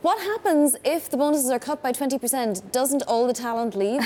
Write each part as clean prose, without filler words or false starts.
What happens if the bonuses are cut by 20%? Doesn't all the talent leave?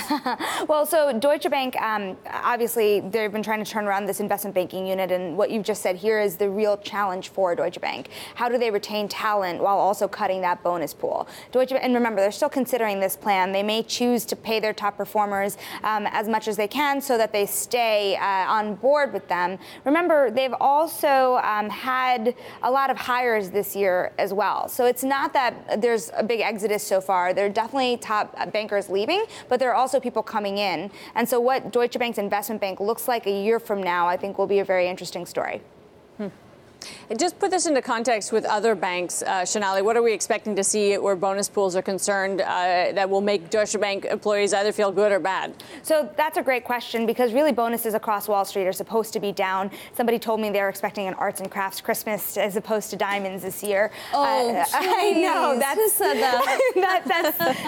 Well, so Deutsche Bank, obviously, they've been trying to turn around this investment banking unit, and what you've just said here is the real challenge for Deutsche Bank. How do they retain talent while also cutting that bonus pool? And remember, they're still considering this plan. They may choose to pay their top performers as much as they can so that they stay on board with them. Remember, they've also had a lot of hires this year as well. So it's not that there's a big exodus so far. There are definitely top bankers leaving, but there are also people coming in. And so what Deutsche Bank's investment bank looks like a year from now, I think will be a very interesting story. Just put this into context with other banks, Sonali. What are we expecting to see where bonus pools are concerned that will make Deutsche Bank employees either feel good or bad? So that's a great question, because really bonuses across Wall Street are supposed to be down. Somebody told me they're expecting an arts and crafts Christmas as opposed to diamonds this year. Oh, I know. Who said that?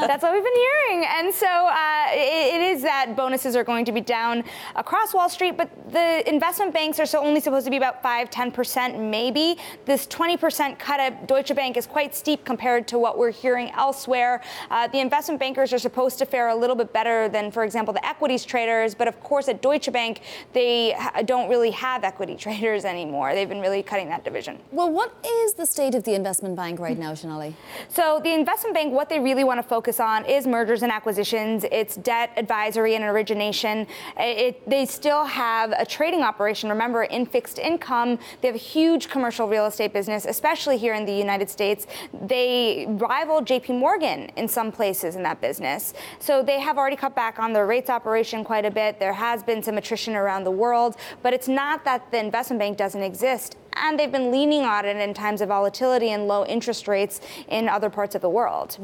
That's what we've been hearing. And so it is that bonuses are going to be down across Wall Street, but the investment banks are only supposed to be about 5-10%. Maybe this 20% cut at Deutsche Bank is quite steep compared to what we're hearing elsewhere. The investment bankers are supposed to fare a little bit better than, for example, the equities traders. But of course, at Deutsche Bank, they don't really have equity traders anymore. They've been really cutting that division. Well, what is the state of the investment bank right now, Sonali? So the investment bank, what they really want to focus on is mergers and acquisitions. It's debt advisory and origination. They still have a trading operation. Remember, in fixed income, they have a huge commercial real estate business, especially here in the United States. They rival JP Morgan in some places in that business. So they have already cut back on their rates operation quite a bit. There has been some attrition around the world, but it's not that the investment bank doesn't exist. And they've been leaning on it in times of volatility and low interest rates in other parts of the world.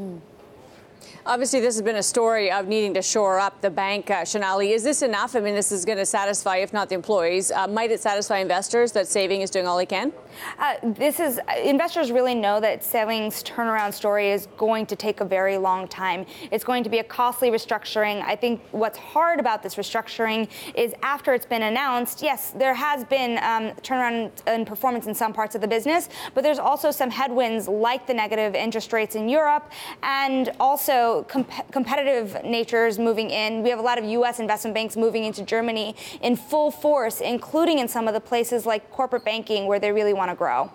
Obviously, this has been a story of needing to shore up the bank. Sonali, is this enough? I mean, this is going to satisfy, if not the employees, might it satisfy investors that saving is doing all it can? Investors really know that savings turnaround story is going to take a very long time. It's going to be a costly restructuring. I think what's hard about this restructuring is after it's been announced, yes, there has been turnaround in performance in some parts of the business, but there's also some headwinds like the negative interest rates in Europe and also competitive natures moving in. We have a lot of U.S. investment banks moving into Germany in full force, including in some of the places like corporate banking where they really want to grow.